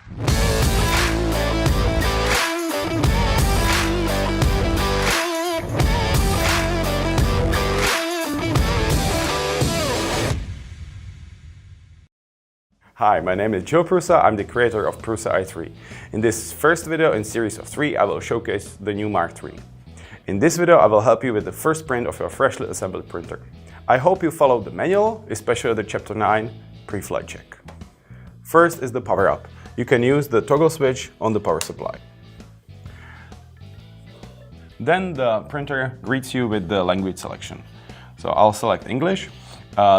Hi, my name is Prusa. I'm the creator of Prusa i3. In this first video in series of 3, I will showcase the new Mark III. In this video, I will help you with the first print of your freshly assembled printer. I hope you follow the manual, especially the Chapter 9 pre-flight check. First is the power up. You can use the toggle switch on the power supply. Then the printer greets you with the language selection. So I'll select English.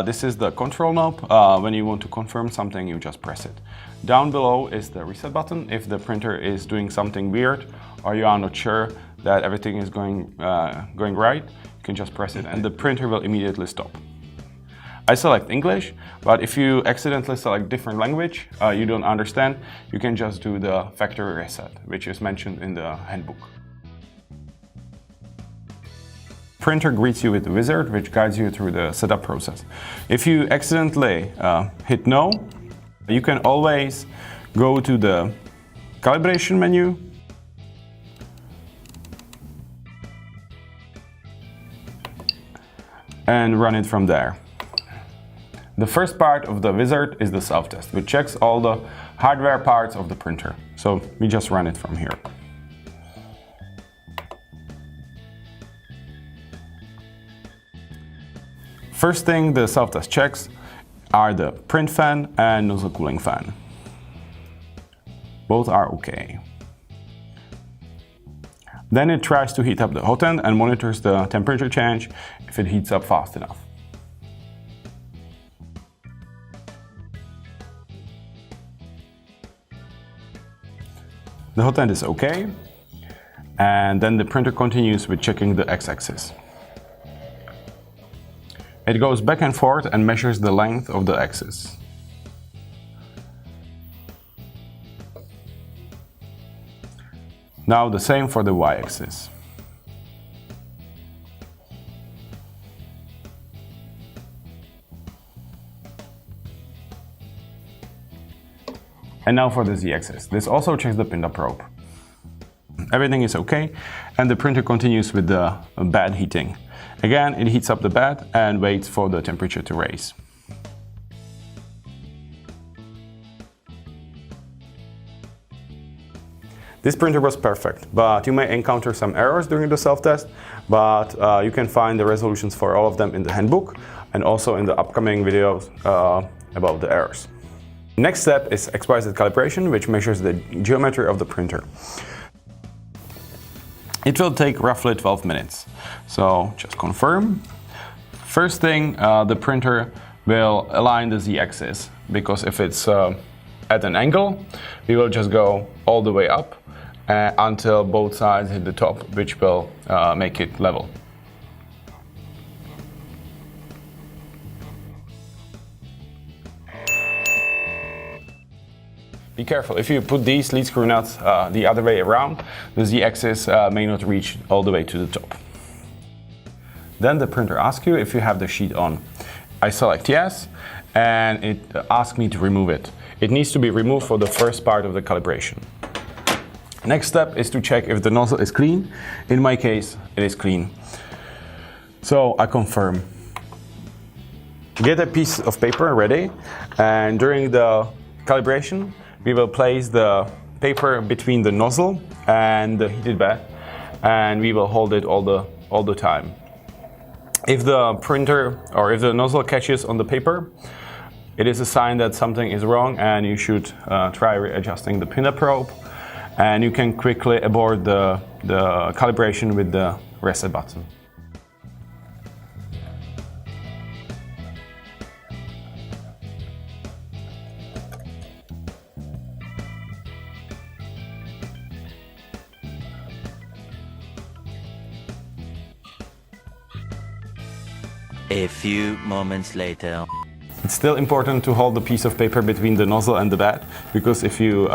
This is the control knob. When you want to confirm something, you just press it. Down below is the reset button. If the printer is doing something weird or you are not sure that everything is going right, you can just press it and the printer will immediately stop. I select English, but if you accidentally select different language you don't understand, you can just do the factory reset, which is mentioned in the handbook. Printer greets you with the wizard, which guides you through the setup process. If you accidentally hit no, you can always go to the calibration menu and run it from there. The first part of the wizard is the self-test, which checks all the hardware parts of the printer. So we just run it from here. First thing the self-test checks are the print fan and nozzle cooling fan. Both are okay. Then it tries to heat up the hot end and monitors the temperature change if it heats up fast enough. The hot end is okay, and then the printer continues with checking the x-axis. It goes back and forth and measures the length of the axis. Now the same for the y-axis. And now for the z-axis. This also checks the pinda probe. Everything is okay, and the printer continues with the bed heating. Again, it heats up the bed and waits for the temperature to raise. This printer was perfect, but you may encounter some errors during the self-test, but you can find the resolutions for all of them in the handbook and also in the upcoming videos about the errors. Next step is explicit calibration, which measures the geometry of the printer. It will take roughly 12 minutes, so just confirm. First thing, the printer will align the z-axis, because if it's at an angle, we will just go all the way up until both sides hit the top, which will make it level. Be careful, if you put these lead screw nuts the other way around, the z-axis may not reach all the way to the top. Then the printer asks you if you have the sheet on. I select yes, and it asks me to remove it. It needs to be removed for the first part of the calibration. Next step is to check if the nozzle is clean. In my case, it is clean. So I confirm. Get a piece of paper ready, and during the calibration, we will place the paper between the nozzle and the heated bed, and we will hold it all the time. If the printer or if the nozzle catches on the paper, it is a sign that something is wrong, and you should try readjusting the pinda probe, and you can quickly abort the calibration with the reset button. A few moments later. It's still important to hold the piece of paper between the nozzle and the bed, because if you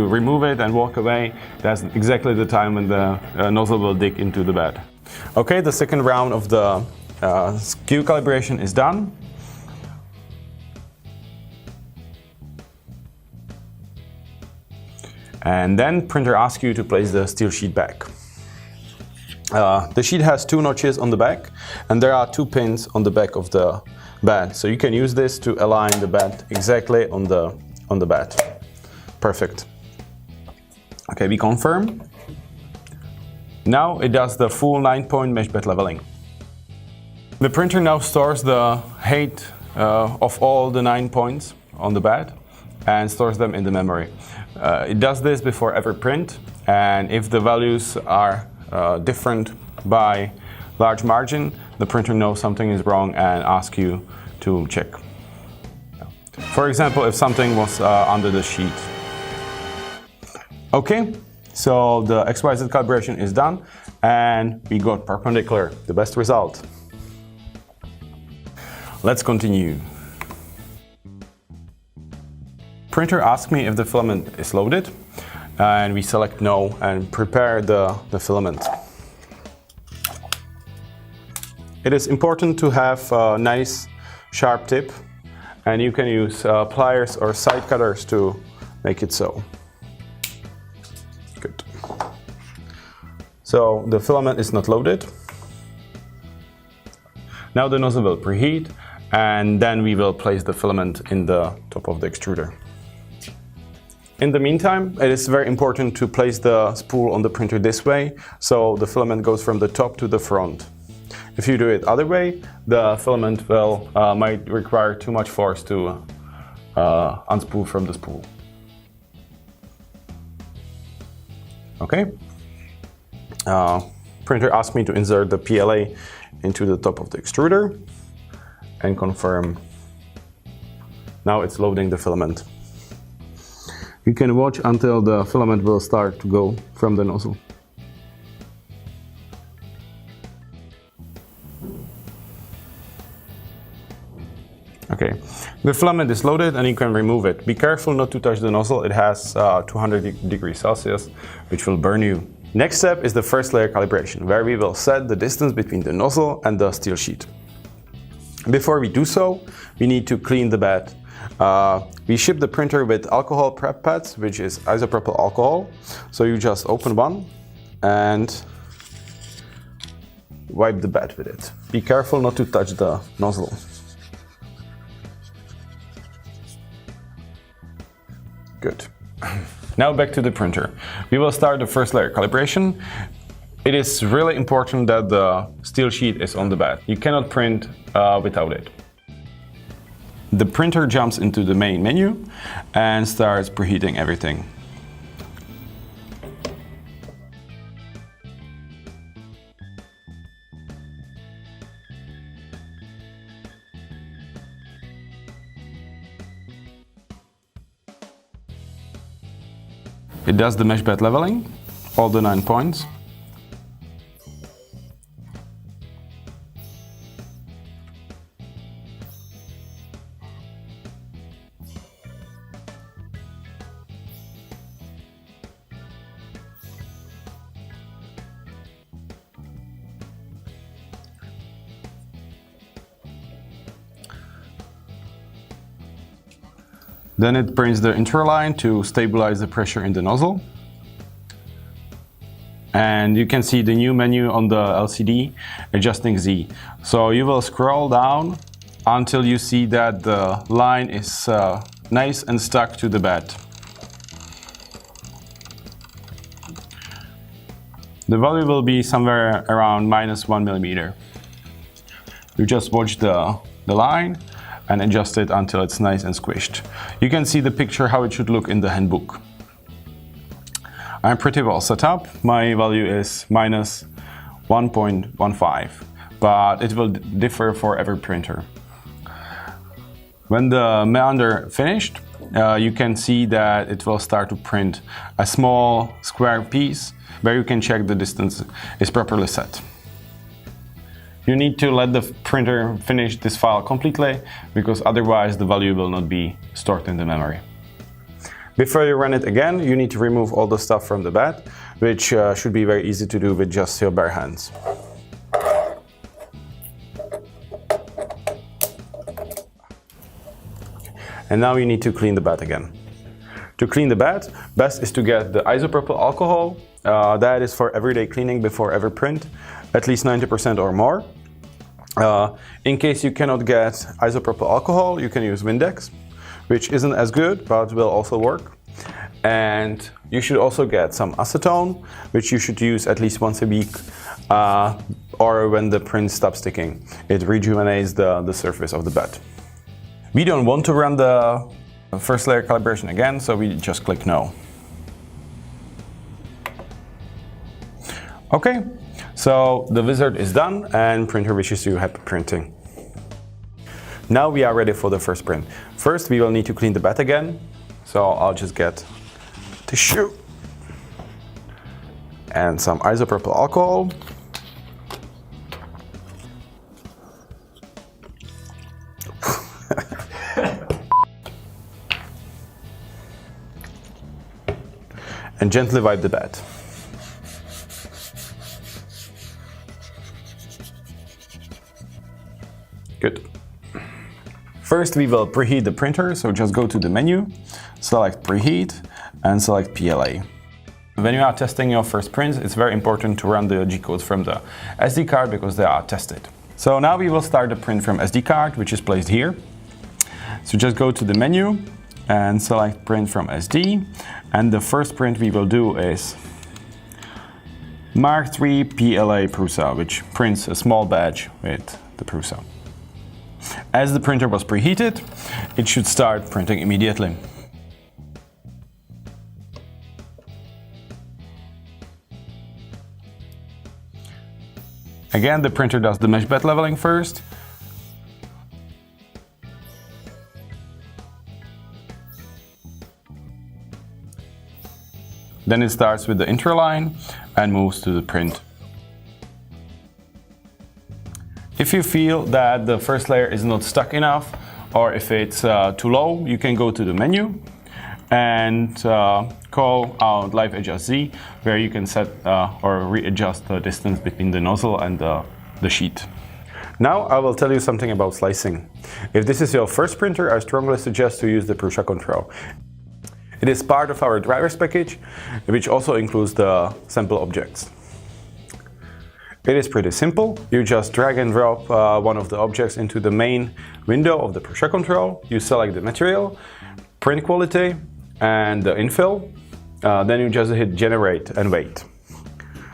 remove it and walk away, that's exactly the time when the nozzle will dig into the bed. Okay, the second round of the skew calibration is done. And then printer asks you to place the steel sheet back. The sheet has 2 notches on the back, and there are 2 pins on the back of the bed. So you can use this to align the bed exactly on the bed. Perfect. Okay, we confirm. Now it does the full 9-point mesh bed leveling. The printer now stores the height of all the 9 points on the bed and stores them in the memory. It does this before every print, and if the values are different by large margin, the printer knows something is wrong and asks you to check. For example, if something was under the sheet. Okay, so the XYZ calibration is done and we got perpendicular, the best result. Let's continue. Printer asks me if the filament is loaded, and we select no and prepare the filament. It is important to have a nice sharp tip, and you can use pliers or side cutters to make it so. Good. So the filament is not loaded. Now the nozzle will preheat, and then we will place the filament in the top of the extruder. In the meantime, it is very important to place the spool on the printer this way, so the filament goes from the top to the front. If you do it other way, the filament might require too much force to unspool from the spool. Okay. Printer asked me to insert the PLA into the top of the extruder and confirm. Now it's loading the filament. You can watch until the filament will start to go from the nozzle. Okay, the filament is loaded and you can remove it. Be careful not to touch the nozzle, it has 200 degrees Celsius, which will burn you. Next step is the first layer calibration, where we will set the distance between the nozzle and the steel sheet. Before we do so, we need to clean the bed. We ship the printer with alcohol prep pads, which is isopropyl alcohol. So you just open one and wipe the bed with it. Be careful not to touch the nozzle. Good. Now back to the printer. We will start the first layer calibration. It is really important that the steel sheet is on the bed. You cannot print without it. The printer jumps into the main menu and starts preheating everything. It does the mesh bed leveling, all the 9 points. Then it prints the interline to stabilize the pressure in the nozzle. And you can see the new menu on the LCD, adjusting Z. So you will scroll down until you see that the line is nice and stuck to the bed. The value will be somewhere around -1 millimeter. You just watch the line and adjust it until it's nice and squished. You can see the picture how it should look in the handbook. I'm pretty well set up. My value is -1.15, but it will differ for every printer. When the meander finished, you can see that it will start to print a small square piece where you can check the distance is properly set. You need to let the printer finish this file completely, because otherwise the value will not be stored in the memory. Before you run it again, you need to remove all the stuff from the bed, which should be very easy to do with just your bare hands. And now you need to clean the bed again. To clean the bed, best is to get the isopropyl alcohol. That is for everyday cleaning before every print, at least 90% or more. In case you cannot get isopropyl alcohol, you can use Windex, which isn't as good, but will also work. And you should also get some acetone, which you should use at least once a week, or when the print stops sticking. It rejuvenates the surface of the bed. We don't want to run the first layer calibration again, so we just click no. Okay, so the wizard is done and printer wishes you happy printing. Now we are ready for the first print. First we will need to clean the bed again, so I'll just get tissue and some isopropyl alcohol. And gently wipe the bed. Good. First we will preheat the printer, so just go to the menu, select preheat and select PLA. When you are testing your first prints, it's very important to run the G-codes from the SD card because they are tested. So now we will start the print from SD card, which is placed here. So just go to the menu and select print from SD, and the first print we will do is MK3 PLA Prusa, which prints a small badge with the Prusa. As the printer was preheated, it should start printing immediately. Again, the printer does the mesh bed leveling first. Then it starts with the interline and moves to the print. If you feel that the first layer is not stuck enough, or if it's too low, you can go to the menu and call out Live Adjust Z, where you can set or readjust the distance between the nozzle and the sheet. Now I will tell you something about slicing. If this is your first printer, I strongly suggest to use the Prusa control. It is part of our drivers package, which also includes the sample objects. It is pretty simple. You just drag and drop one of the objects into the main window of the Prusa control. You select the material, print quality, and the infill. Then you just hit generate and wait.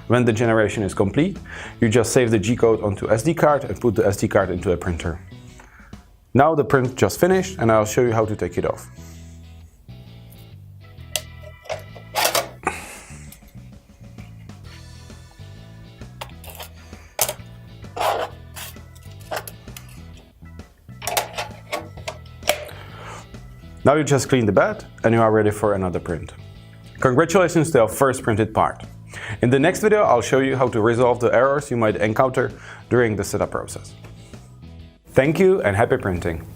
When the generation is complete, you just save the G-code onto SD card and put the SD card into a printer. Now the print just finished, and I'll show you how to take it off. Now you just clean the bed and you are ready for another print. Congratulations to your first printed part. In the next video, I'll show you how to resolve the errors you might encounter during the setup process. Thank you and happy printing!